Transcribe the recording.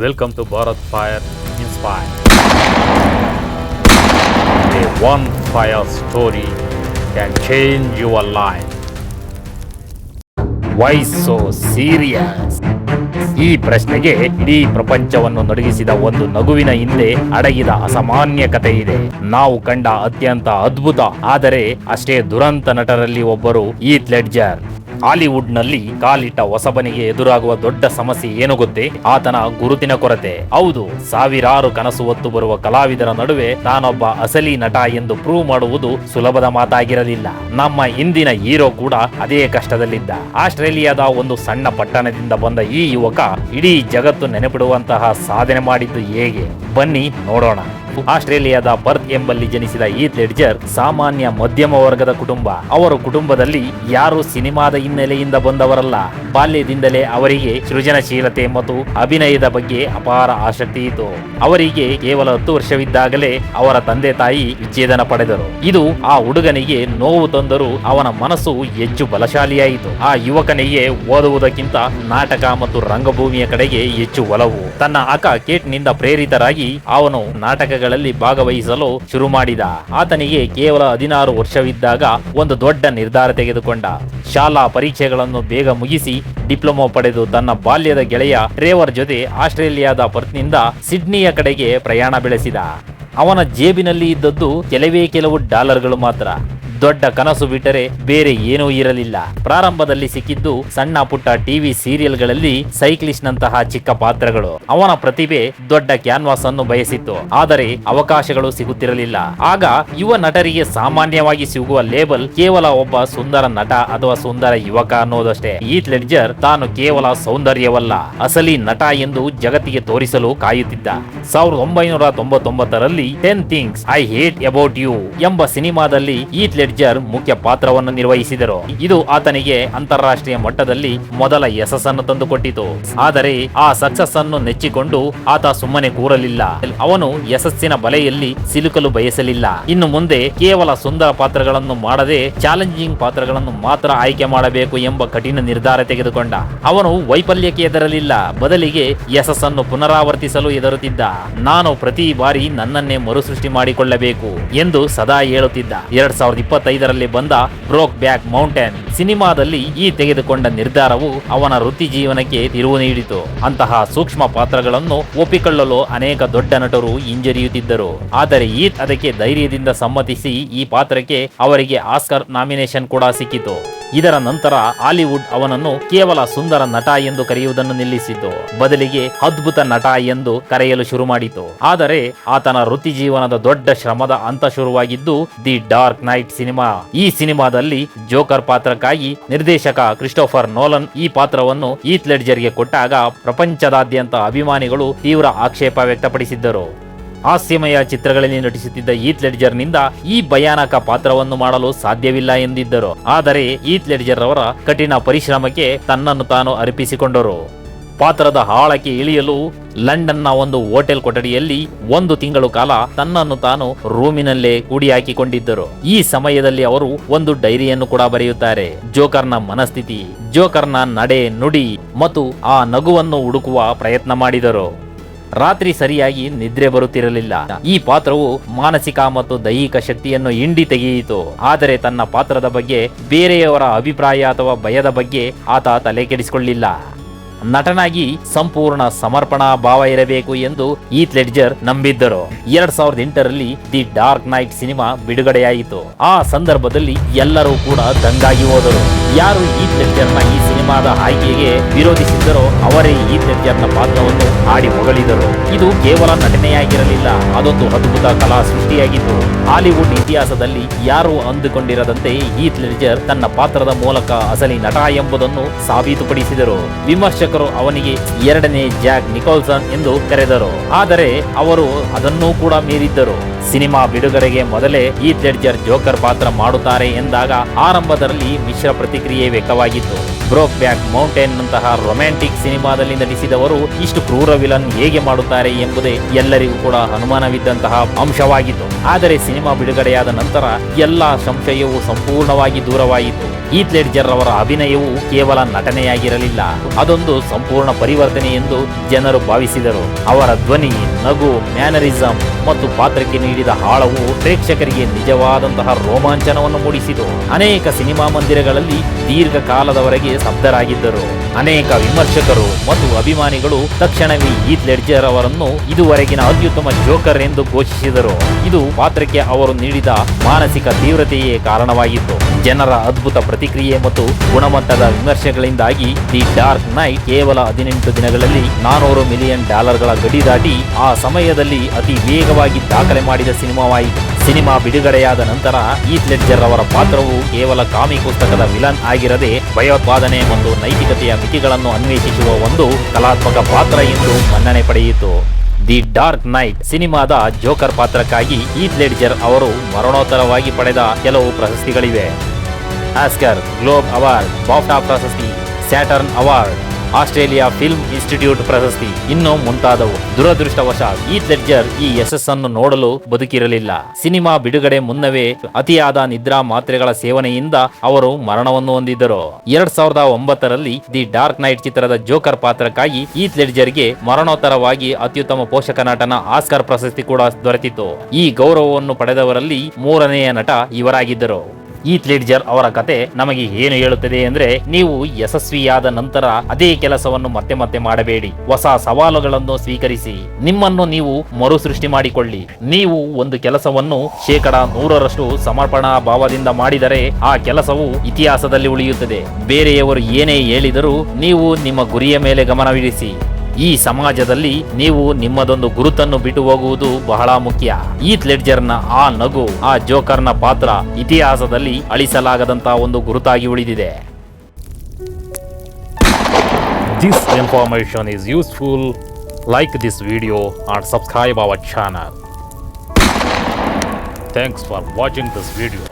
Welcome to Bharat Fire Inspire. A one fire story can change your life. Why so serious? ಈ ಪ್ರಶ್ನೆಗೆ ಇಡೀ ಪ್ರಪಂಚವನ್ನು ನಡುಗಿಸಿದ ಒಂದು ನಗುವಿನ ಹಿಂದೆ ಅಡಗಿದ ಅಸಾಮಾನ್ಯ ಕಥೆ ಇದೆ. ನಾವು ಕಂಡ ಅತ್ಯಂತ ಅದ್ಭುತ ಆದರೆ ಅಷ್ಟೇ ದುರಂತ ನಟರಲ್ಲಿ ಒಬ್ಬರು ಈತ್ ಲೆಡ್ಜರ್. ಹಾಲಿವುಡ್ ನಲ್ಲಿ ಕಾಲಿಟ್ಟ ಹೊಸಬನಿಗೆ ಎದುರಾಗುವ ದೊಡ್ಡ ಸಮಸ್ಯೆ ಏನು ಗೊತ್ತೇ? ಆತನ ಗುರುತಿನ ಕೊರತೆ. ಹೌದು, ಸಾವಿರಾರು ಕನಸು ಹೊತ್ತು ಬರುವ ಕಲಾವಿದರ ನಡುವೆ ತಾನೊಬ್ಬ ಅಸಲಿ ನಟ ಎಂದು ಪ್ರೂವ್ ಮಾಡುವುದು ಸುಲಭದ ಮಾತಾಗಿರಲಿಲ್ಲ. ನಮ್ಮ ಇಂದಿನ ಹೀರೋ ಕೂಡ ಅದೇ ಕಷ್ಟದಲ್ಲಿದ್ದ. ಆಸ್ಟ್ರೇಲಿಯಾದ ಒಂದು ಸಣ್ಣ ಪಟ್ಟಣದಿಂದ ಬಂದ ಈ ಯುವಕ ಇಡೀ ಜಗತ್ತು ನೆನಪಿಡುವಂತಹ ಸಾಧನೆ ಮಾಡಿದ್ದು ಹೇಗೆ? ಬನ್ನಿ ನೋಡೋಣ. ಆಸ್ಟ್ರೇಲಿಯಾದ ಪರ್ತ್ ಎಂಬಲ್ಲಿ ಜನಿಸಿದ ಈತ್ ಲೆಡ್ಜರ್ ಸಾಮಾನ್ಯ ಮಧ್ಯಮ ವರ್ಗದ ಕುಟುಂಬ. ಅವರ ಕುಟುಂಬದಲ್ಲಿ ಯಾರು ಸಿನಿಮಾದ ಹಿನ್ನೆಲೆಯಿಂದ ಬಂದವರಲ್ಲ. ಬಾಲ್ಯದಿಂದಲೇ ಅವರಿಗೆ ಸೃಜನಶೀಲತೆ ಮತ್ತು ಅಭಿನಯದ ಬಗ್ಗೆ ಅಪಾರ ಆಸಕ್ತಿ ಇತ್ತು. ಅವರಿಗೆ ಕೇವಲ 10 ವರ್ಷವಿದ್ದಾಗಲೇ ಅವರ ತಂದೆ ತಾಯಿ ವಿಚ್ಛೇದನ ಪಡೆದರು. ಇದು ಆ ಹುಡುಗನಿಗೆ ನೋವು ತಂದರೂ ಅವನ ಮನಸ್ಸು ಹೆಚ್ಚು ಬಲಶಾಲಿಯಾಯಿತು. ಆ ಯುವಕನಿಗೆ ಓದುವುದಕ್ಕಿಂತ ನಾಟಕ ಮತ್ತು ರಂಗಭೂಮಿಯ ಕಡೆಗೆ ಹೆಚ್ಚು ಒಲವು. ತನ್ನ ಅಕ್ಕ ಕೇಟ್ ನಿಂದ ಪ್ರೇರಿತರಾಗಿ ಅವನು ನಾಟಕಗಳಲ್ಲಿ ಭಾಗವಹಿಸಲು ಶುರು ಮಾಡಿದ. ಆತನಿಗೆ ಕೇವಲ 16 ವರ್ಷವಿದ್ದಾಗ ಒಂದು ದೊಡ್ಡ ನಿರ್ಧಾರ ತೆಗೆದುಕೊಂಡ. ಶಾಲಾ ಪರೀಕ್ಷೆಗಳನ್ನು ಬೇಗ ಮುಗಿಸಿ ಡಿಪ್ಲೊಮಾ ಪಡೆದು ತನ್ನ ಬಾಲ್ಯದ ಗೆಳೆಯ ಟ್ರೇವರ್ ಜೊತೆ ಆಸ್ಟ್ರೇಲಿಯಾದ ಪರ್ತ್ನಿಂದ ಸಿಡ್ನಿಯ ಕಡೆಗೆ ಪ್ರಯಾಣ ಬೆಳೆಸಿದ. ಅವನ ಜೇಬಿನಲ್ಲಿ ಇದ್ದದ್ದು ಕೆಲವು ಡಾಲರ್ಗಳು ಮಾತ್ರ. ದೊಡ್ಡ ಕನಸು ಬಿಟ್ಟರೆ ಬೇರೆ ಏನೂ ಇರಲಿಲ್ಲ. ಪ್ರಾರಂಭದಲ್ಲಿ ಸಿಕ್ಕಿದ್ದು ಸಣ್ಣ ಪುಟ್ಟ ಟಿವಿ ಸೀರಿಯಲ್ಗಳಲ್ಲಿ ಸೈಕ್ಲಿಸ್ಟ್ ನಂತಹ ಚಿಕ್ಕ ಪಾತ್ರಗಳು. ಅವನ ಪ್ರತಿಭೆ ದೊಡ್ಡ ಕ್ಯಾನ್ವಾಸ್ ಅನ್ನು ಬಯಸಿತ್ತು, ಆದರೆ ಅವಕಾಶಗಳು ಸಿಗುತ್ತಿರಲಿಲ್ಲ. ಆಗ ಯುವ ನಟರಿಗೆ ಸಾಮಾನ್ಯವಾಗಿ ಸಿಗುವ ಲೇಬಲ್ ಕೇವಲ ಒಬ್ಬ ಸುಂದರ ನಟ ಅಥವಾ ಸುಂದರ ಯುವಕ ಅನ್ನೋದಷ್ಟೇ. ಈತ್ ಲೆಡ್ಜರ್ ತಾನು ಕೇವಲ ಸೌಂದರ್ಯವಲ್ಲ, ಅಸಲಿ ನಟ ಎಂದು ಜಗತ್ತಿಗೆ ತೋರಿಸಲು ಕಾಯುತ್ತಿದ್ದ. 1999ರಲ್ಲಿ 10 Things I Hate About You ಎಂಬ ಸಿನಿಮಾದಲ್ಲಿ ಈತ್ ಲೆಡ್ಜರ್ ಮುಖ್ಯ ಪಾತ್ರವನ್ನು ನಿರ್ವಹಿಸಿದರು. ಇದು ಆತನಿಗೆ ಅಂತಾರಾಷ್ಟ್ರೀಯ ಮಟ್ಟದಲ್ಲಿ ಮೊದಲ ಯಶಸ್ಸನ್ನು ತಂದುಕೊಟ್ಟಿತು. ಆದರೆ ಆ ಸಕ್ಸಸ್ ಅನ್ನು ನೆಚ್ಚಿಕೊಂಡು ಆತ ಸುಮ್ಮನೆ ಕೂರಲಿಲ್ಲ. ಅವನು ಯಶಸ್ಸಿನ ಬಲೆಯಲ್ಲಿ ಸಿಲುಕಲು ಬಯಸಲಿಲ್ಲ. ಇನ್ನು ಮುಂದೆ ಕೇವಲ ಸುಂದರ ಪಾತ್ರಗಳನ್ನು ಮಾಡದೆ ಚಾಲೆಂಜಿಂಗ್ ಪಾತ್ರಗಳನ್ನು ಮಾತ್ರ ಆಯ್ಕೆ ಮಾಡಬೇಕು ಎಂಬ ಕಠಿಣ ನಿರ್ಧಾರ ತೆಗೆದುಕೊಂಡ. ಅವನು ವೈಫಲ್ಯಕ್ಕೆ ಹೆದರಲಿಲ್ಲ, ಬದಲಿಗೆ ಯಶಸ್ಸನ್ನು ಪುನರಾವರ್ತಿಸಲು ಹೆದರುತ್ತಿದ್ದ. ನಾನು ಪ್ರತಿ ಬಾರಿ ನನ್ನನ್ನೇ ಮರುಸೃಷ್ಟಿ ಮಾಡಿಕೊಳ್ಳಬೇಕು ಎಂದು ಸದಾ ಹೇಳುತ್ತಿದ್ದ. 2025ರಲ್ಲಿ ಬಂದ ಬ್ರೋಕ್ ಬ್ಯಾಕ್ ಮೌಂಟೇನ್ ಸಿನಿಮಾದಲ್ಲಿ ಈ ತೆಗೆದುಕೊಂಡ ನಿರ್ಧಾರವು ಅವನ ವೃತ್ತಿ ಜೀವನಕ್ಕೆ ತಿರುವು ನೀಡಿತು. ಅಂತಹ ಸೂಕ್ಷ್ಮ ಪಾತ್ರಗಳನ್ನು ಒಪ್ಪಿಕೊಳ್ಳಲು ಅನೇಕ ದೊಡ್ಡ ನಟರು ಹಿಂಜರಿಯುತ್ತಿದ್ದರು. ಆದರೆ ಈತ್ ಅದಕ್ಕೆ ಧೈರ್ಯದಿಂದ ಸಮ್ಮತಿಸಿ ಈ ಪಾತ್ರಕ್ಕೆ ಅವರಿಗೆ ಆಸ್ಕರ್ ನಾಮಿನೇಷನ್ ಕೂಡ ಸಿಕ್ಕಿತು. ಇದರ ನಂತರ ಹಾಲಿವುಡ್ ಅವನನ್ನು ಕೇವಲ ಸುಂದರ ನಟ ಎಂದು ಕರೆಯುವುದನ್ನು ನಿಲ್ಲಿಸಿತು, ಬದಲಿಗೆ ಅದ್ಭುತ ನಟ ಎಂದು ಕರೆಯಲು ಶುರು ಮಾಡಿತು. ಆದರೆ ಆತನ ವೃತ್ತಿ ಜೀವನದ ದೊಡ್ಡ ಶ್ರಮದ ಹಂತ ಶುರುವಾಗಿದ್ದು ದಿ ಡಾರ್ಕ್ ನೈಟ್ ಸಿನಿಮಾ. ಈ ಸಿನಿಮಾದಲ್ಲಿ ಜೋಕರ್ ಪಾತ್ರಕ್ಕಾಗಿ ನಿರ್ದೇಶಕ ಕ್ರಿಸ್ಟೋಫರ್ ನೋಲನ್ ಈ ಪಾತ್ರವನ್ನು ಈತ್ ಲೆಡ್ಜರ್ಗೆ ಕೊಟ್ಟಾಗ ಪ್ರಪಂಚದಾದ್ಯಂತ ಅಭಿಮಾನಿಗಳು ತೀವ್ರ ಆಕ್ಷೇಪ ವ್ಯಕ್ತಪಡಿಸಿದ್ದರು. ಹಾಸ್ಯಮಯ ಚಿತ್ರಗಳಲ್ಲಿ ನಟಿಸುತ್ತಿದ್ದ ಈತ್ ಲೆಡ್ಜರ್ನಿಂದ ಈ ಭಯಾನಕ ಪಾತ್ರವನ್ನು ಮಾಡಲು ಸಾಧ್ಯವಿಲ್ಲ ಎಂದಿದ್ದರು. ಆದರೆ ಈತ್ ಲೆಡ್ಜರ್ ಅವರ ಕಠಿಣ ಪರಿಶ್ರಮಕ್ಕೆ ತನ್ನನ್ನು ತಾನು ಅರ್ಪಿಸಿಕೊಂಡರು. ಪಾತ್ರದ ಆಳಕ್ಕೆ ಇಳಿಯಲು ಲಂಡನ್ನ ಒಂದು ಹೋಟೆಲ್ ಕೊಠಡಿಯಲ್ಲಿ 1 ತಿಂಗಳು ಕಾಲ ತನ್ನನ್ನು ತಾನು ರೂಮಿನಲ್ಲೇ ಕೂಡಿ ಹಾಕಿಕೊಂಡಿದ್ದರು. ಈ ಸಮಯದಲ್ಲಿ ಅವರು ಒಂದು ಡೈರಿಯನ್ನು ಕೂಡ ಬರೆಯುತ್ತಾರೆ. ಜೋಕರ್ನ ಮನಸ್ಥಿತಿ, ಜೋಕರ್ನ ನಡೆ ನುಡಿ ಮತ್ತು ಆ ನಗುವನ್ನು ಹುಡುಕುವ ಪ್ರಯತ್ನ ಮಾಡಿದರು. ರಾತ್ರಿ ಸರಿಯಾಗಿ ನಿದ್ರೆ ಬರುತ್ತಿರಲಿಲ್ಲ. ಈ ಪಾತ್ರವು ಮಾನಸಿಕ ಮತ್ತು ದೈಹಿಕ ಶಕ್ತಿಯನ್ನು ಹಿಂಡಿ ತೆಗೆಯಿತು. ಆದರೆ ತನ್ನ ಪಾತ್ರದ ಬಗ್ಗೆ ಬೇರೆಯವರ ಅಭಿಪ್ರಾಯ ಅಥವಾ ಭಯದ ಬಗ್ಗೆ ಆತ ತಲೆ ಕೆಡಿಸಿಕೊಳ್ಳಿಲ್ಲ. ನಟನಾಗಿ ಸಂಪೂರ್ಣ ಸಮರ್ಪಣಾ ಭಾವ ಇರಬೇಕು ಎಂದು ಈತ್ ಲೆಡ್ಜರ್ ನಂಬಿದ್ದರು. 2008ರಲ್ಲಿ ದಿ ಡಾರ್ಕ್ ನೈಟ್ ಸಿನಿಮಾ ಬಿಡುಗಡೆಯಾಯಿತು. ಆ ಸಂದರ್ಭದಲ್ಲಿ ಎಲ್ಲರೂ ಕೂಡ ದಂಗಾಗಿ ಹೋದರು. ಯಾರು ಈತ್ ಲೆಡ್ಜರ್ನ ಈ ಸಿನಿಮಾದ ಆಯ್ಕೆಗೆ ವಿರೋಧಿಸಿದ್ದರೋ ಅವರೇ ಈತ್ ಲೆಡ್ಜರ್ನ ಪಾತ್ರವನ್ನು ಹಾಡಿ ಹೊಗಳಿದರು. ಇದು ಕೇವಲ ನಟನೆಯಾಗಿರಲಿಲ್ಲ, ಅದೊಂದು ಅದ್ಭುತ ಕಲಾ ಸೃಷ್ಟಿಯಾಗಿತ್ತು. ಹಾಲಿವುಡ್ ಇತಿಹಾಸದಲ್ಲಿ ಯಾರು ಅಂದುಕೊಂಡಿರದಂತೆ ಈತ್ ಲೆಡ್ಜರ್ ತನ್ನ ಪಾತ್ರದ ಮೂಲಕ ಅಸಲಿ ನಟ ಎಂಬುದನ್ನು ಸಾಬೀತುಪಡಿಸಿದರು. ವಿಮರ್ಶಕರು ಅವನಿಗೆ 2ನೇ ಜಾಕ್ ನಿಕೋಲ್ಸನ್ ಎಂದು ಕರೆದರು, ಆದರೆ ಅವರು ಅದನ್ನೂ ಕೂಡ ಮೀರಿದ್ದರು. ಸಿನಿಮಾ ಬಿಡುಗಡೆಗೆ ಮೊದಲೇ ಹೀತ್ ಲೆಡ್ಜರ್ ಜೋಕರ್ ಪಾತ್ರ ಮಾಡುತ್ತಾರೆ ಎಂದಾಗ ಆರಂಭದಲ್ಲಿ ಮಿಶ್ರ ಪ್ರತಿಕ್ರಿಯೆ ವ್ಯಕ್ತವಾಗಿತ್ತು. ಬ್ರೋಕ್ ಬ್ಯಾಕ್ ಮೌಂಟೇನ್ ನಂತಹ ರೊಮ್ಯಾಂಟಿಕ್ ಸಿನಿಮಾದಲ್ಲಿ ನಟಿಸಿದವರು ಇಷ್ಟು ಕ್ರೂರ ವಿಲನ್ ಹೇಗೆ ಮಾಡುತ್ತಾರೆ ಎಂಬುದೇ ಎಲ್ಲರಿಗೂ ಕೂಡ ಅನುಮಾನವಿದ್ದಂತಹ ಅಂಶವಾಗಿತ್ತು. ಆದರೆ ಸಿನಿಮಾ ಬಿಡುಗಡೆಯಾದ ನಂತರ ಎಲ್ಲಾ ಸಂಶಯವು ಸಂಪೂರ್ಣವಾಗಿ ದೂರವಾಯಿತು. ಹೀತ್ ಲೆಡ್ಜರ್ ಅವರ ಅಭಿನಯವು ಕೇವಲ ನಟನೆಯಾಗಿರಲಿಲ್ಲ, ಅದೊಂದು ಸಂಪೂರ್ಣ ಪರಿವರ್ತನೆ ಎಂದು ಜನರು ಭಾವಿಸಿದರು. ಅವರ ಧ್ವನಿ, ನಗು, ಮ್ಯಾನರಿಸಂ ಮತ್ತು ಪಾತ್ರಕ್ಕೆ ನೀಡಿದ ಆಳವು ಪ್ರೇಕ್ಷಕರಿಗೆ ನಿಜವಾದಂತಹ ರೋಮಾಂಚನವನ್ನು ಮೂಡಿಸಿತು. ಅನೇಕ ಸಿನಿಮಾ ಮಂದಿರಗಳಲ್ಲಿ ದೀರ್ಘಕಾಲದವರೆಗೆ ಸ್ತಬ್ಧರಾಗಿದ್ದರು. ಅನೇಕ ವಿಮರ್ಶಕರು ಮತ್ತು ಅಭಿಮಾನಿಗಳು ತಕ್ಷಣವೇ ಹೀತ್ ಲೆಡ್ಜರ್ ಅವರನ್ನು ಇದುವರೆಗಿನ ಅತ್ಯುತ್ತಮ ಜೋಕರ್ ಎಂದು ಘೋಷಿಸಿದರು. ಇದು ಪಾತ್ರಕ್ಕೆ ಅವರು ನೀಡಿದ ಮಾನಸಿಕ ತೀವ್ರತೆಯೇ ಕಾರಣವಾಗಿತ್ತು. ಜನರ ಅದ್ಭುತ ಪ್ರತಿಕ್ರಿಯೆ ಮತ್ತು ಗುಣಮಟ್ಟದ ವಿಮರ್ಶೆಗಳಿಂದಾಗಿ ದಿ ಡಾರ್ಕ್ ನೈಟ್ ಕೇವಲ 18 ದಿನಗಳಲ್ಲಿ $400 ಮಿಲಿಯನ್ ಗಡಿ ದಾಟಿ ಆ ಸಮಯದಲ್ಲಿ ಅತಿ ವೇಗವಾಗಿ ದಾಖಲೆ ಮಾಡಿದ ಸಿನಿಮಾವಾಯಿತು. ಸಿನಿಮಾ ಬಿಡುಗಡೆಯಾದ ನಂತರ ಹೀತ್ ಲೆಡ್ಜರ್ ಅವರ ಪಾತ್ರವು ಕೇವಲ ಕಾಮಿಕ್ ಪುಸ್ತಕದ ವಿಲನ್ ಆಗಿರದೆ ಭಯೋತ್ಪಾದನೆ ಮತ್ತು ನೈತಿಕತೆಯ ಮಿತಿಗಳನ್ನು ಅನ್ವೇಷಿಸುವ ಒಂದು ಕಲಾತ್ಮಕ ಪಾತ್ರ ಎಂದು ಮನ್ನಣೆ ಪಡೆಯಿತು. ದಿ ಡಾರ್ಕ್ ನೈಟ್ ಸಿನಿಮಾದ ಜೋಕರ್ ಪಾತ್ರಕ್ಕಾಗಿ ಹೀತ್ ಲೆಡ್ಜರ್ ಅವರು ಮರಣೋತ್ತರವಾಗಿ ಪಡೆದ ಕೆಲವು ಪ್ರಶಸ್ತಿಗಳಿವೆ. ಆಸ್ಕರ್, ಗ್ಲೋಬ್ ಅವಾರ್ಡ್, ಬಾಫ್ಟಾ ಪ್ರಶಸ್ತಿ, Saturn award, Australia film institute ಪ್ರಶಸ್ತಿ, ಇನ್ನೂ ಮುಂತಾದವು. ದುರದೃಷ್ಟವಶಾತ್ ಹೀತ್ ಲೆಡ್ಜರ್ ಈ ಯಶಸ್ಸನ್ನು ನೋಡಲು ಬದುಕಿರಲಿಲ್ಲ. ಸಿನಿಮಾ ಬಿಡುಗಡೆ ಮುನ್ನವೇ ಅತಿಯಾದ ನಿದ್ರಾ ಮಾತ್ರೆಗಳ ಸೇವನೆಯಿಂದ ಅವರು ಮರಣವನ್ನು ಹೊಂದಿದ್ದರು. 2009ರಲ್ಲಿ ದಿ ಡಾರ್ಕ್ ನೈಟ್ ಚಿತ್ರದ ಜೋಕರ್ ಪಾತ್ರಕ್ಕಾಗಿ ಹೀತ್ ಲೆಡ್ಜರ್ಗೆ ಮರಣೋತ್ತರವಾಗಿ ಅತ್ಯುತ್ತಮ ಪೋಷಕ ನಟನ ಆಸ್ಕರ್ ಪ್ರಶಸ್ತಿ ಕೂಡ ದೊರೆತಿತ್ತು. ಈ ಗೌರವವನ್ನು ಪಡೆದವರಲ್ಲಿ 3ನೇಯ ನಟ ಇವರಾಗಿದ್ದರು. ಹೀತ್ ಲೆಡ್ಜರ್ ಅವರ ಕತೆ ನಮಗೆ ಏನು ಹೇಳುತ್ತದೆ ಅಂದ್ರೆ, ನೀವು ಯಶಸ್ವಿಯಾದ ನಂತರ ಅದೇ ಕೆಲಸವನ್ನು ಮತ್ತೆ ಮತ್ತೆ ಮಾಡಬೇಡಿ. ಹೊಸ ಸವಾಲುಗಳನ್ನು ಸ್ವೀಕರಿಸಿ, ನಿಮ್ಮನ್ನು ನೀವು ಮರುಸೃಷ್ಟಿ ಮಾಡಿಕೊಳ್ಳಿ. ನೀವು ಒಂದು ಕೆಲಸವನ್ನು 100% ಸಮರ್ಪಣಾ ಭಾವದಿಂದ ಮಾಡಿದರೆ ಆ ಕೆಲಸವು ಇತಿಹಾಸದಲ್ಲಿ ಉಳಿಯುತ್ತದೆ. ಬೇರೆಯವರು ಏನೇ ಹೇಳಿದರೂ ನೀವು ನಿಮ್ಮ ಗುರಿಯ ಮೇಲೆ ಗಮನವಿರಿಸಿ. ಈ ಸಮಾಜದಲ್ಲಿ ನೀವು ನಿಮ್ಮದೊಂದು ಗುರುತನ್ನು ಬಿಟ್ಟು ಹೋಗುವುದು ಬಹಳ ಮುಖ್ಯ. ಹೀತ್ ಲೆಡ್ಜರ್ನ ಆ ನಗು, ಆ ಜೋಕರ್ನ ಪಾತ್ರ ಇತಿಹಾಸದಲ್ಲಿ ಅಳಿಸಲಾಗದಂತಹ ಒಂದು ಗುರುತಾಗಿ ಉಳಿದಿದೆ. This information is useful. Like this video and subscribe our channel. Thanks for watching this video.